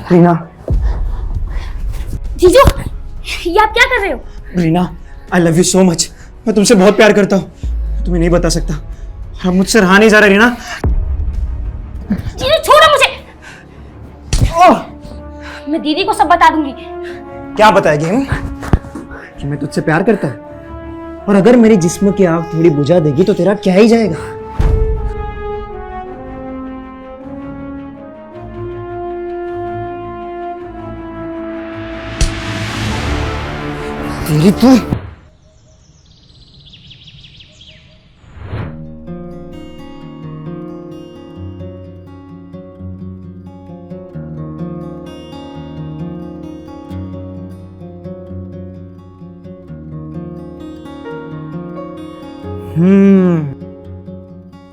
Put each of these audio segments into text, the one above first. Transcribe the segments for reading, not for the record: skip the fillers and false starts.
रीना, जीजू, ये आप क्या कर रहे हो? Reena, I love you so much. मैं तुमसे बहुत प्यार करता हूँ, तुम्हें नहीं बता सकता। और अब मुझसे रहा नहीं जा रहा रीना। जीजू छोड़ो मुझे। मैं दीदी को सब बता दूंगी। क्या बताएगी हम? कि मैं तुझसे प्यार करता हूँ? और अगर मेरे जिस्म की आग थोड़ी बुझा देगी तो तेरा क्या ही जाएगा? तेरी तू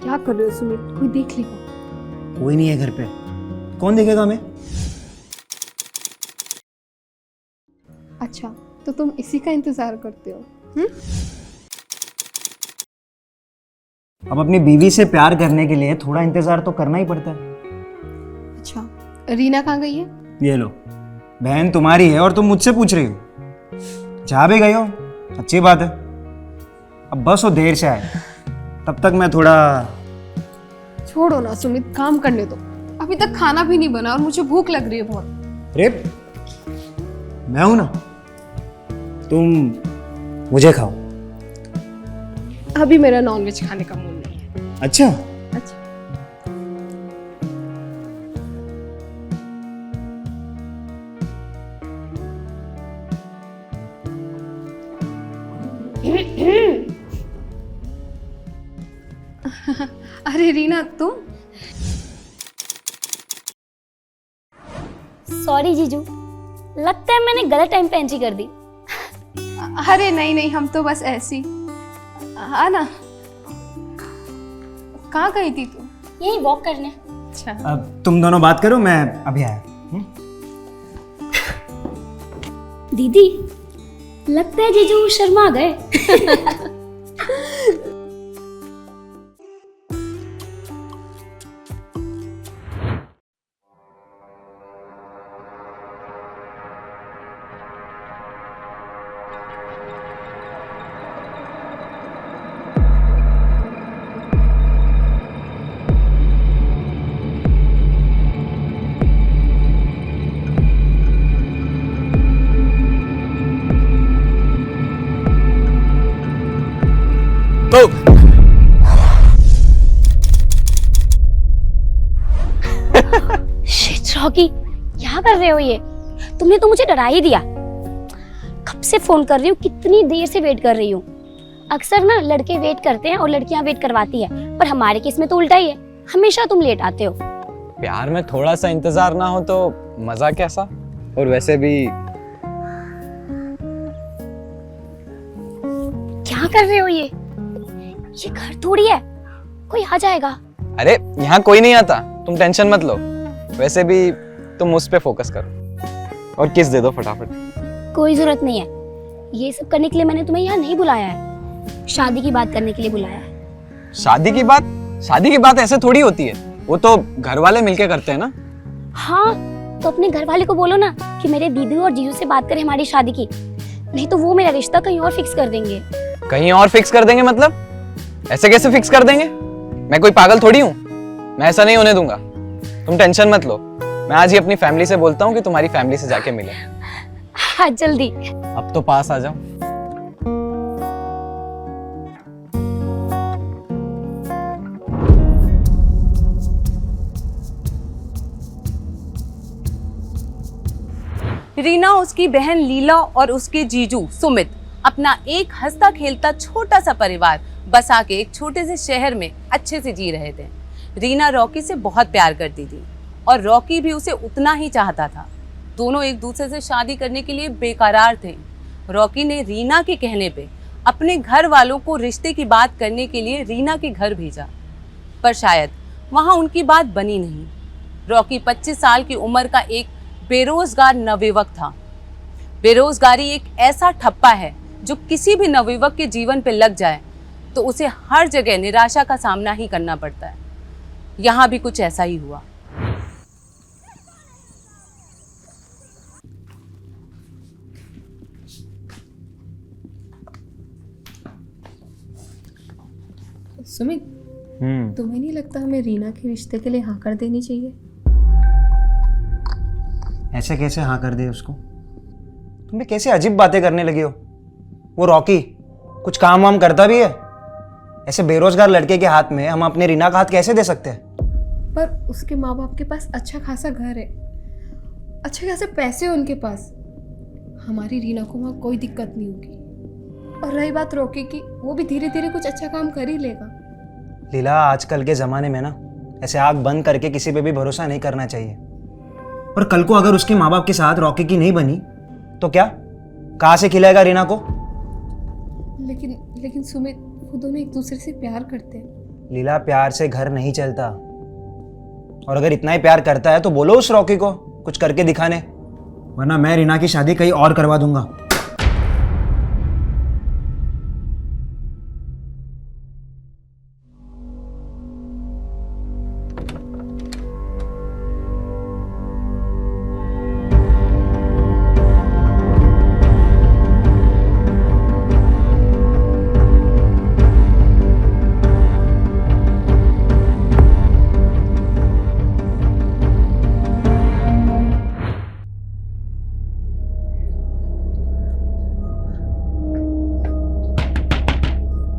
क्या कर रहे हो सुमित? कोई देख लेगा। कोई नहीं है घर पे, कौन देखेगा हमें? अच्छा, तो तुम इसी का इंतजार करते हो? अब अपनी बीवी से प्यार करने के लिए थोड़ा इंतजार तो करना ही पड़ता है। अच्छा, रीना कहाँ गई है? ये लो, बहन तुम्हारी है और तुम मुझसे पूछ रही हो। जहाँ भी गई हो अच्छी बात है, अब बस वो देर से आए, तब तक मैं थोड़ा। छोड़ो ना सुमित, काम करने दो। अभी तक खाना भी नहीं बना और मुझे भूख लग रही है बहुत। अरे मैं हूं ना, तुम मुझे खाओ। अभी मेरा नॉनवेज खाने का मूड नहीं है। अच्छा, अच्छा, अरे रीना तुम? सॉरी जीजू, लगता है मैंने गलत टाइम पे एंट्री कर दी। अरे नहीं नहीं, हम तो बस ऐसी। हाँ ना, कहाँ गई थी तू? यही वॉक करने। अच्छा, अब तुम दोनों बात करो, मैं अभी आया। दीदी, लगता है जीजू शर्मा गए। तो शिट रॉकी, क्या कर रहे हो ये? तुमने तो मुझे डरा ही दिया। कब से फोन कर रही हूँ, कितनी देर से वेट कर रही हूँ। अक्सर ना लड़के वेट करते हैं और लड़कियां वेट करवाती है, पर हमारे केस में तो उल्टा ही है, हमेशा तुम लेट आते हो। प्यार में थोड़ा सा इंतजार ना हो तो मजा कैसा? और वैसे भी क्या कर रहे हो ये घर थोड़ी है, कोई आ जाएगा। अरे यहाँ कोई नहीं आता, तुम टेंशन मत लो। वैसे भी तुम उस पे फोकस करो और किस दे दो फटाफट। कोई जरूरत नहीं है, ये सब करने के लिए मैंने तुम्हें यहाँ नहीं बुलाया है, शादी की बात करने के लिए बुलाया है। शादी की बात? शादी की बात ऐसे थोड़ी होती है, वो तो घर वाले मिलके करते हैं ना। हाँ, तो अपने घर वाले को बोलो ना कि मेरे दीदी और जीजू से बात करें हमारी शादी की, नहीं तो वो मेरा रिश्ता कहीं और फिक्स कर देंगे। कहीं और फिक्स कर देंगे मतलब? ऐसे कैसे फिक्स कर देंगे? मैं कोई पागल थोड़ी हूँ, मैं ऐसा नहीं होने दूंगा। तुम टेंशन मत लो, मैं आज ही अपनी फैमिली से बोलता हूँ कि तुम्हारी फैमिली से जाके मिले। हाँ जल्दी। अब तो पास आ जाओ। रीना, उसकी बहन लीला और उसके जीजू सुमित अपना एक हंसता खेलता छोटा सा परिवार बसा के एक छोटे से शहर में अच्छे से जी रहे थे। रीना रॉकी से बहुत प्यार करती थी और रॉकी भी उसे उतना ही चाहता था। दोनों एक दूसरे से शादी करने के लिए बेकरार थे। रॉकी ने रीना के कहने पे अपने घर वालों को रिश्ते की बात करने के लिए रीना के घर भेजा, पर शायद वहाँ उनकी बात बनी नहीं। रॉकी 25 साल की उम्र का एक बेरोजगार नवयुवक था। बेरोजगारी एक ऐसा ठप्पा है जो किसी भी नवयुवक के जीवन पे लग जाए तो उसे हर जगह निराशा का सामना ही करना पड़ता है। यहाँ भी कुछ ऐसा ही हुआ। सुमित, तुम्हें नहीं लगता हमें रीना के रिश्ते के लिए हाँ कर देनी चाहिए? ऐसे कैसे हाँ कर दे उसको? तुम भी कैसे अजीब बातें करने लगी हो। वो रॉकी कुछ काम वाम करता भी है? ऐसे बेरोजगार लड़के के हाथ में हम अपने रीना का हाथ कैसे दे सकते हैं? पर उसके माँ बाप के पास अच्छा खासा घर है, अच्छे खासे पैसे हैं उनके पास। हमारी रीना को वहाँ कोई दिक्कत नहीं होगी। और रही बात रॉकी की, वो भी धीरे धीरे कुछ अच्छा काम कर ही लेगा। लीला, आजकल के ज़माने में ना ऐसे आँख बंद करके किसी पे भी भरोसा नहीं करना चाहिए। और कल को अगर उसके माँ बाप के साथ रॉकी की नहीं बनी तो क्या, कहाँ से खिलाएगा रीना को? लेकिन सुमित, वो दोनों एक दूसरे से प्यार करते हैं। लीला, प्यार से घर नहीं चलता। और अगर इतना ही प्यार करता है तो बोलो उस रॉकी को कुछ करके दिखाने, वरना मैं रीना की शादी कहीं और करवा दूंगा।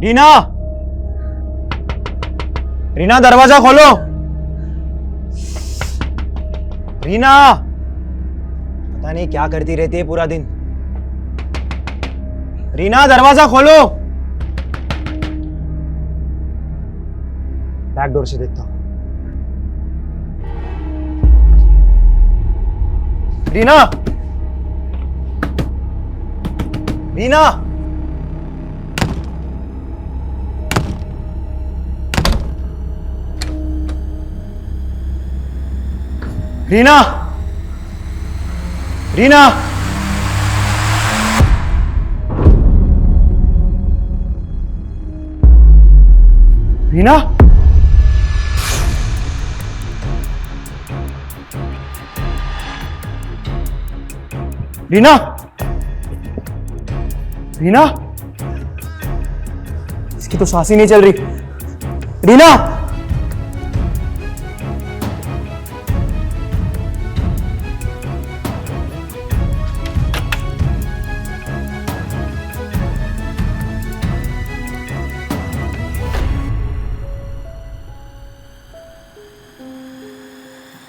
रीना, रीना दरवाजा खोलो। रीना, पता नहीं क्या करती रहती है पूरा दिन। रीना दरवाजा खोलो। बैक डोर से देखता हूं। रीना, रीना, रीना, रीना, रीना, रीना, रीना, इसकी तो सांस ही नहीं चल रही। रीना,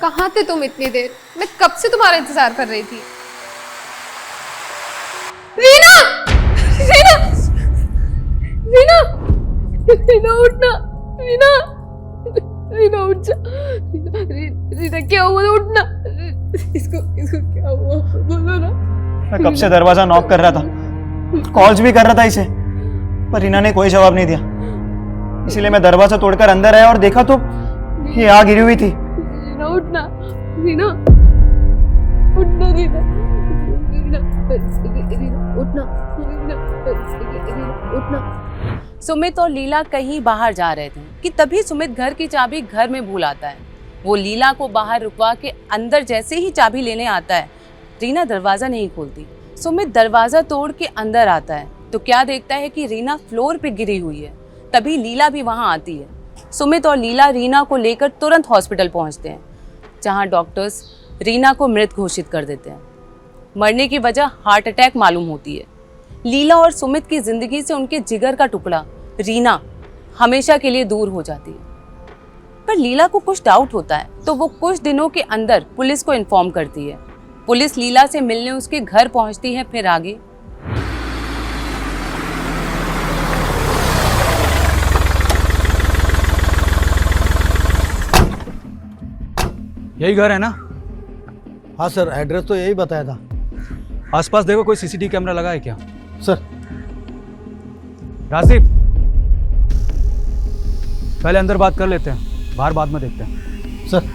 कहाँ थे तुम इतनी देर? मैं कब से तुम्हारा इंतजार कर रही थी। रीना! रीना! रीना! रीना उठना! रीना! रीना उठ जा! रीना क्या हुआ? उठना! इसको क्या हुआ? बोलो ना। मैं कब से दरवाजा नॉक कर रहा था, कॉल्स भी कर रहा था इसे, पर रीना ने कोई जवाब नहीं दिया। इसीलिए मैं दरवाजा तोड़कर अंदर आया और देखा तो ये आग गिरी हुई थी। रीना उठना! रीना उठना! रीना उठना! रीना उठना! सुमित और लीला कहीं बाहर जा रहे थे कि तभी सुमित घर की चाबी घर में भूल आता है। वो लीला को बाहर रुकवा के अंदर जैसे ही चाबी लेने आता है, रीना दरवाजा नहीं खोलती। सुमित दरवाजा तोड़ के अंदर आता है तो क्या देखता है कि रीना फ्लोर पे गिरी हुई है। तभी लीला भी वहां आती है। सुमित और लीला रीना को लेकर तुरंत हॉस्पिटल पहुंचते हैं, जहां डॉक्टर्स रीना को मृत घोषित कर देते हैं। मरने की वजह हार्ट अटैक मालूम होती है। लीला और सुमित की जिंदगी से उनके जिगर का टुकड़ा रीना हमेशा के लिए दूर हो जाती है। पर लीला को कुछ डाउट होता है तो वो कुछ दिनों के अंदर पुलिस को इन्फॉर्म करती है। पुलिस लीला से मिलने उसके घर पहुंचती है। फिर आगे यही घर है ना? हाँ सर, एड्रेस तो यही बताया था। आसपास देखो कोई सीसीटीवी कैमरा लगा है क्या? सर, राशिद, पहले अंदर बात कर लेते हैं, बाहर बाद में देखते हैं। सर।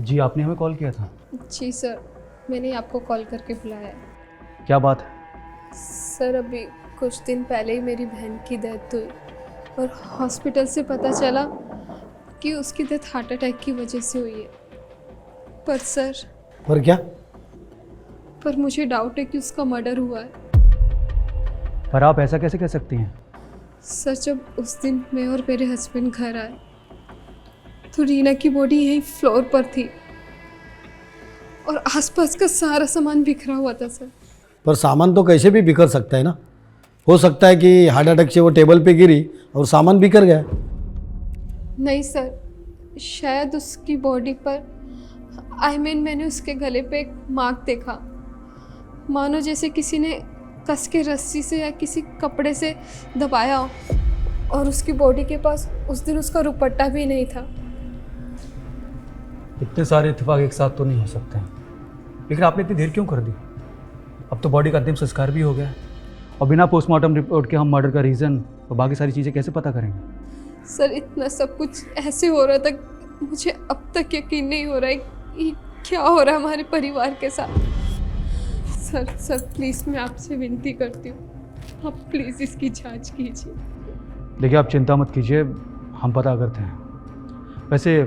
जी आपने हमें कॉल किया था। जी सर, मैंने आपको कॉल करके बुलाया है। क्या बात है? सर अभी कुछ दिन पहले ही मेरी बहन की डेथ हुई और हॉस्पिटल से पता चला कि उसकी डेथ हार्ट अटैक की वजह से हुई है। पर सर, पर क्या? पर मुझे डाउट है कि उसका मर्डर हुआ है। पर आप ऐसा कैसे कह सकती हैं? सर जब उस दिन मैं और मेरे हस्बैंड घर आए तो रीना की बॉडी यहीं फ्लोर पर थी और आसपास का सारा सामान बिखरा हुआ था सर। पर सामान तो कैसे भी बिखर सकता है ना। हो सकता है कि हार्ट अटैक से वो टेबल पे गिरी और सामान बिखर गया। नहीं सर, शायद उसकी बॉडी पर मैंने उसके गले पे एक मार्क देखा, मानो जैसे किसी ने कस के रस्सी से या किसी कपड़े से दबाया हो। और उसकी बॉडी के पास उस दिन उसका दुपट्टा भी नहीं था। इतने सारे इत्तेफाक एक साथ तो नहीं हो सकते हैं, लेकिन आपने इतनी देर क्यों कर दी? अब तो बॉडी का अंतिम संस्कार भी हो गया और बिना पोस्टमार्टम रिपोर्ट के हम मर्डर का रीज़न और बाकी सारी चीज़ें कैसे पता करेंगे? सर इतना सब कुछ ऐसे हो रहा था, मुझे अब तक यकीन नहीं हो रहा है कि क्या हो रहा है हमारे परिवार के साथ। सर प्लीज़ मैं आपसे विनती करती हूँ, आप प्लीज़ इसकी जांच कीजिए। देखिए आप चिंता मत कीजिए, हम पता करते हैं। वैसे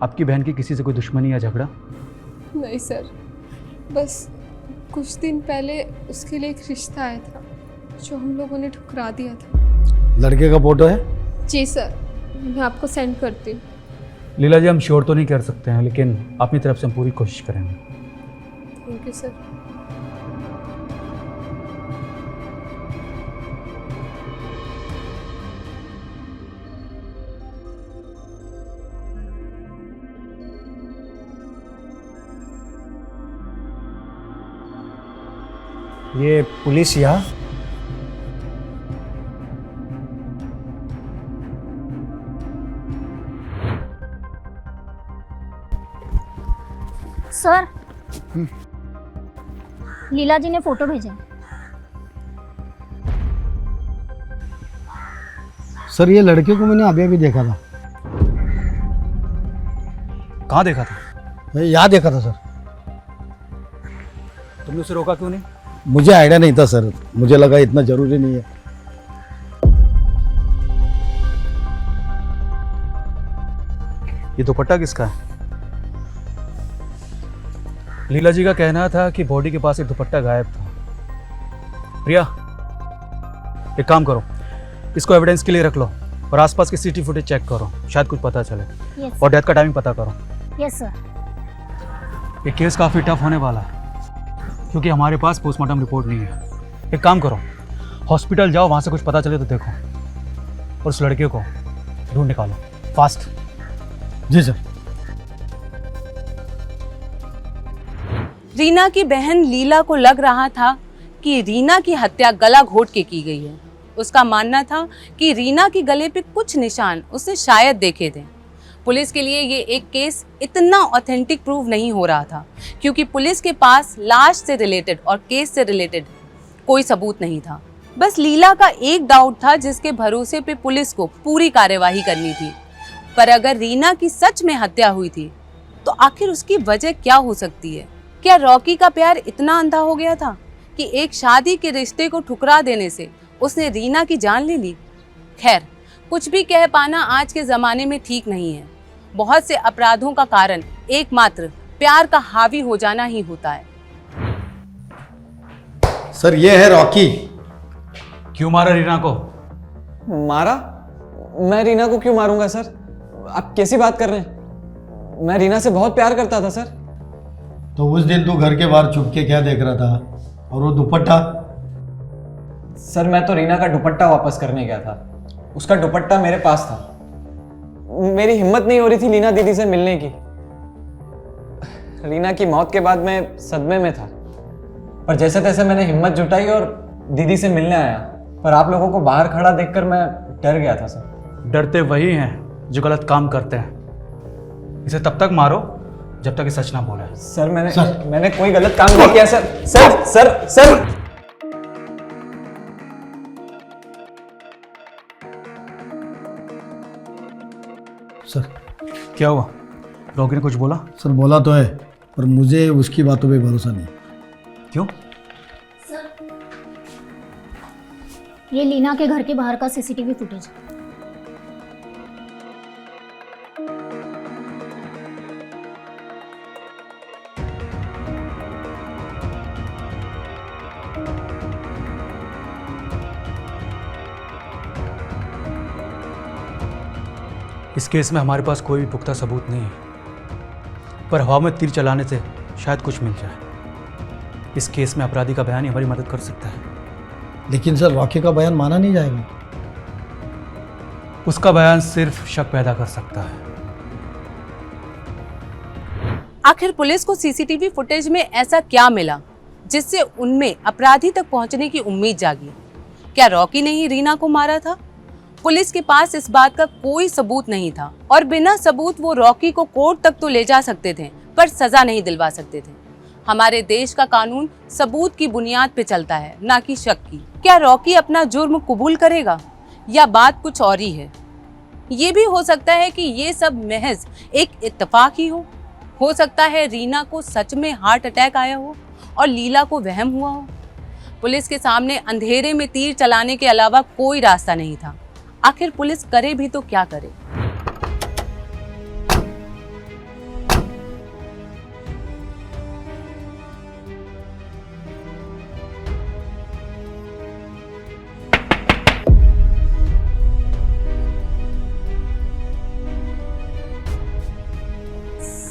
आपकी बहन की किसी से कोई दुश्मनी या झगड़ा? नहीं सर, बस कुछ दिन पहले उसके लिए एक रिश्ता आया था जो हम लोगों ने ठुकरा दिया था। लड़के का फोटो है? जी सर, मैं आपको सेंड करती हूँ। लीला जी हम श्योर तो नहीं कर सकते हैं, लेकिन अपनी तरफ से हम पूरी कोशिश करेंगे। Thank you sir. ये पुलिस यहाँ? सर, लीला जी ने फोटो भेजा। सर ये लड़के को मैंने अभी अभी देखा था। कहाँ देखा था? मैं यहाँ देखा था सर। तुमने उसे रोका क्यों नहीं? मुझे आइडिया नहीं था सर, मुझे लगा इतना ज़रूरी नहीं है। ये दुपट्टा किसका है? लीला जी का कहना था कि बॉडी के पास एक दुपट्टा गायब था। प्रिया, एक काम करो, इसको एविडेंस के लिए रख लो और आसपास की सीसीटीवी फुटेज चेक करो, शायद कुछ पता चले। यस और डेथ का टाइमिंग पता करो। Yes sir. ये केस काफ़ी टफ होने वाला है क्योंकि हमारे पास पोस्टमार्टम रिपोर्ट नहीं है। एक काम करो, हॉस्पिटल जाओ, वहाँ से कुछ पता चले तो देखो और उस लड़के को ढूंढ निकालो फास्ट। जी सर। रीना की बहन लीला को लग रहा था कि रीना की हत्या गला घोट के की गई है। उसका मानना था कि रीना के गले पे कुछ निशान उसने शायद देखे थे। पुलिस के लिए ये एक केस इतना ऑथेंटिक प्रूव नहीं हो रहा था क्योंकि पुलिस के पास लाश से रिलेटेड और केस से रिलेटेड कोई सबूत नहीं था। बस लीला का एक डाउट था जिसके भरोसे पे पुलिस को पूरी कार्यवाही करनी थी। पर अगर रीना की सच में हत्या हुई थी तो आखिर उसकी वजह क्या हो सकती है? क्या रॉकी का प्यार इतना अंधा हो गया था कि एक शादी के रिश्ते को ठुकरा देने से उसने रीना की जान ले ली? खैर, कुछ भी कह पाना आज के ज़माने में ठीक नहीं है। बहुत से अपराधों का कारण एकमात्र प्यार का हावी हो जाना ही होता है। सर ये है रॉकी। क्यों मारा रीना को? मारा? मैं रीना को क्यों मारूंगा सर? आप कैसी बात कर रहे हैं? मैं रीना से बहुत प्यार करता था सर। तो उस दिन तू घर के बाहर छुप के क्या देख रहा था? और वो दुपट्टा? सर मैं तो रीना का दुपट्टा वापस करने गया था, उसका दुपट्टा मेरे पास था। मेरी हिम्मत नहीं हो रही थी लीना दीदी से मिलने की। रीना की मौत के बाद मैं सदमे में था, पर जैसे तैसे मैंने हिम्मत जुटाई और दीदी से मिलने आया। पर आप लोगों को बाहर खड़ा देखकर मैं डर गया था सर। डरते वही हैं जो गलत काम करते हैं। इसे तब तक मारो जब तक ये सच ना बोले। सर मैंने कोई गलत काम नहीं किया sir. Sir sir sir sir क्या हुआ? रॉकी ने कुछ बोला? सर बोला तो है, पर मुझे उसकी बातों पे भरोसा नहीं। क्यों? ये लीना के घर के बाहर का सीसीटीवी फुटेज। इस केस में हमारे पास कोई भी पुख्ता सबूत नहीं है, पर हवा में तीर चलाने से शायद कुछ मिल जाए। इस केस में अपराधी का बयान ही हमारी मदद कर सकता है। लेकिन सर रॉकी का बयान माना नहीं जाएगा। उसका बयान सिर्फ शक पैदा कर सकता है। आखिर पुलिस को सीसीटीवी फुटेज में ऐसा क्या मिला जिससे उनमें अपराधी तक पहुंचने की उम्मीद जागी? क्या रॉकी ने ही रीना को मारा था? पुलिस के पास इस बात का कोई सबूत नहीं था और बिना सबूत वो रॉकी को कोर्ट तक तो ले जा सकते थे, पर सजा नहीं दिलवा सकते थे। हमारे देश का कानून सबूत की बुनियाद पे चलता है, ना कि शक की। क्या रॉकी अपना जुर्म कबूल करेगा या बात कुछ और ही है? ये भी हो सकता है कि ये सब महज एक इत्तेफाक ही हो सकता है रीना को सच में हार्ट अटैक आया हो और लीला को वहम हुआ हो। पुलिस के सामने अंधेरे में तीर चलाने के अलावा कोई रास्ता नहीं था। आखिर पुलिस करे भी तो क्या करे?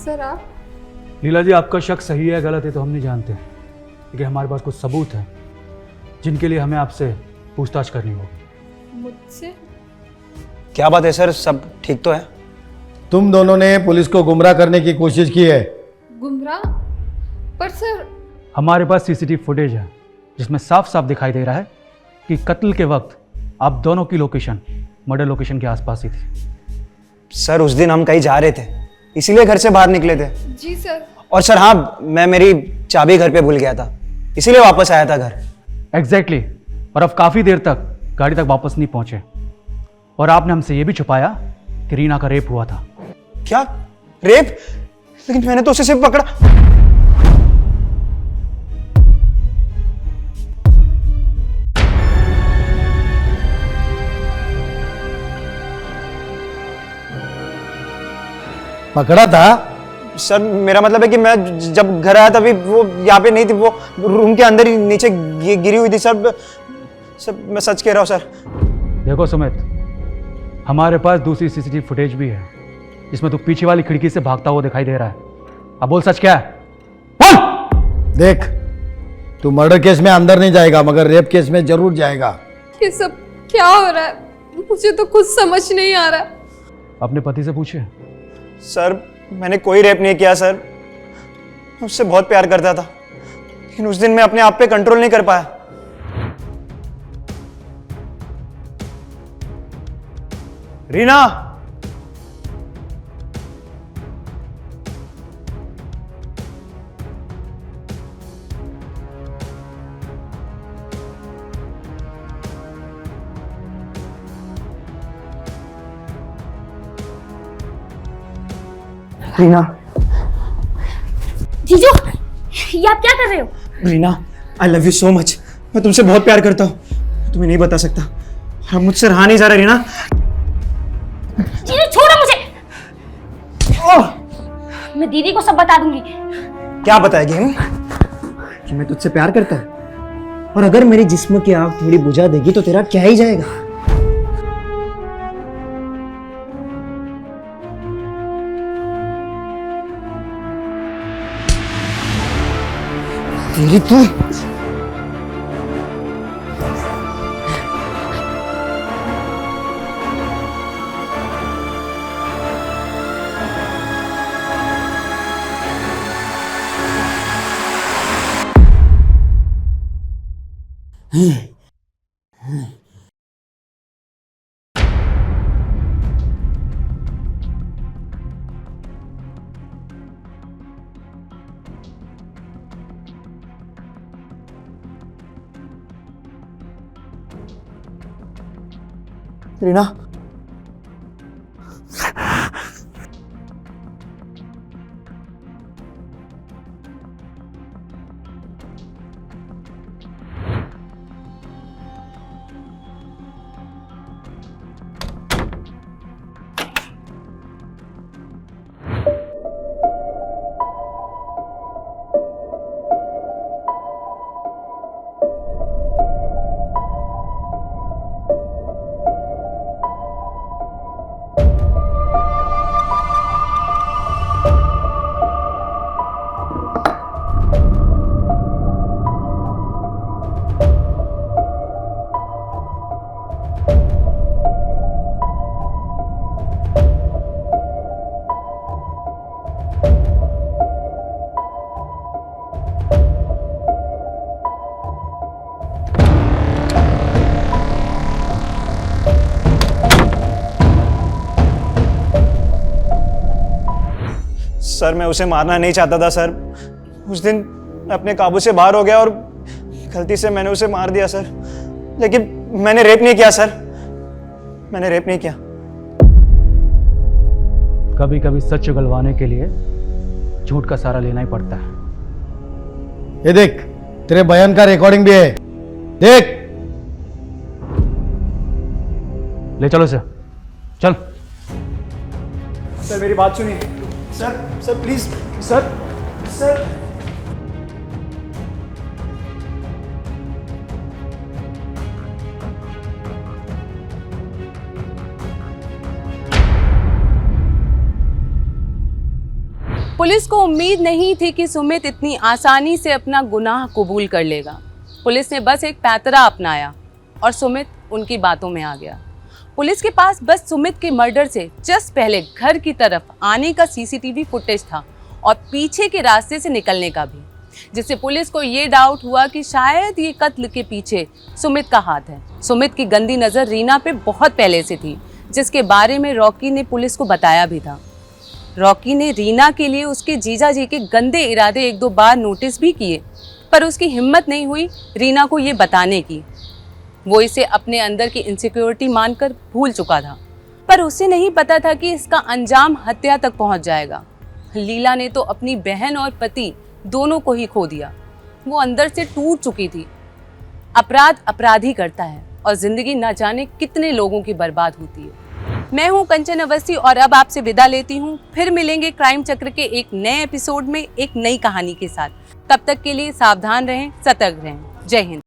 सर आप लीला जी, आपका शक सही है गलत है तो हम नहीं जानते, लेकिन हमारे पास कुछ सबूत हैं जिनके लिए हमें आपसे पूछताछ करनी होगी। मुझसे? क्या बात है सर, सब ठीक तो है? तुम दोनों ने पुलिस को गुमराह करने की कोशिश की है। गुमराह? पर सर हमारे पास सीसीटीवी फुटेज है जिसमें साफ साफ दिखाई दे रहा है कि कत्ल के वक्त आप दोनों की लोकेशन मर्डर लोकेशन के आसपास ही थी। सर उस दिन हम कहीं जा रहे थे, इसीलिए घर से बाहर निकले थे। जी सर। और सर हाँ, मैं मेरी चाबी घर पे भूल गया था, इसीलिए वापस आया था घर। एग्जैक्टली। और अब काफ़ी देर तक गाड़ी तक वापस नहीं पहुंचे, और आपने हमसे ये भी छुपाया कि रीना का रेप हुआ था। क्या रेप? लेकिन मैंने तो उसे सिर्फ पकड़ा। पकड़ा था? सर मेरा मतलब है कि मैं जब घर आया तभी वो यहाँ पे नहीं थी, वो रूम के अंदर ही नीचे गिरी हुई थी। सर मैं सच कह रहा हूँ सर। देखो सुमित, हमारे पास दूसरी सीसीटीवी फुटेज भी है जिसमें तू पीछे वाली खिड़की से भागता हुआ दिखाई दे रहा है। अब बोल सच क्या है? बोल! देख, तू मर्डर केस में अंदर नहीं जाएगा मगर रेप केस में जरूर जाएगा। ये सब क्या हो रहा है? मुझे तो कुछ समझ नहीं आ रहा। अपने पति से पूछे। सर मैंने कोई रेप नहीं किया सर, मैं उससे बहुत प्यार करता था, लेकिन उस दिन मैं अपने आप पे कंट्रोल नहीं कर पाया। रीना, रीना, जीजू, ये आप क्या कर रहे हो? Reena, I love you so much. मैं तुमसे बहुत प्यार करता हूँ, तुम्हें नहीं बता सकता। और अब मुझसे रहा नहीं जा रहा रीना। जीजू छोड़ो मुझे। मैं दीदी को सब बता दूंगी। क्या बताएगी हम? कि मैं तुझसे प्यार करता हूँ, और अगर मेरे जिस्म की आग थोड़ी बुझा देगी तो तेरा क्या ही जाएगा। तेरी तू रीना, सर मैं उसे मारना नहीं चाहता था सर। उस दिन मैं अपने काबू से बाहर हो गया और गलती से मैंने उसे मार दिया सर। लेकिन मैंने रेप नहीं किया सर, मैंने रेप नहीं किया। कभी कभी सच उगलवाने के लिए झूठ का सहारा लेना ही पड़ता है। ये देख, तेरे बयान का रिकॉर्डिंग भी है, देख। ले चलो इसे, चल। सर मेरी बात सुनिए सर प्लीज सर। पुलिस को उम्मीद नहीं थी कि सुमित इतनी आसानी से अपना गुनाह कबूल कर लेगा। पुलिस ने बस एक पैतरा अपनाया और सुमित उनकी बातों में आ गया। पुलिस के पास बस सुमित के मर्डर से जस्ट पहले घर की तरफ आने का सीसीटीवी फुटेज था और पीछे के रास्ते से निकलने का भी, जिससे पुलिस को ये डाउट हुआ कि शायद ये कत्ल के पीछे सुमित का हाथ है। सुमित की गंदी नज़र रीना पे बहुत पहले से थी, जिसके बारे में रॉकी ने पुलिस को बताया भी था। रॉकी ने रीना के लिए उसके जीजा जी के गंदे इरादे एक दो बार नोटिस भी किए, पर उसकी हिम्मत नहीं हुई रीना को ये बताने की। वो इसे अपने अंदर की इनसिक्योरिटी मानकर भूल चुका था, पर उसे नहीं पता था कि इसका अंजाम हत्या तक पहुंच जाएगा। लीला ने तो अपनी बहन और पति दोनों को ही खो दिया। वो अंदर से टूट चुकी थी। अपराध अपराधी करता है और जिंदगी न जाने कितने लोगों की बर्बाद होती है। मैं हूं कंचन अवस्थी और अब आपसे विदा लेती हूं। फिर मिलेंगे क्राइम चक्र के एक नए एपिसोड में एक नई कहानी के साथ। तब तक के लिए सावधान रहें, सतर्क रहें। जय हिंद।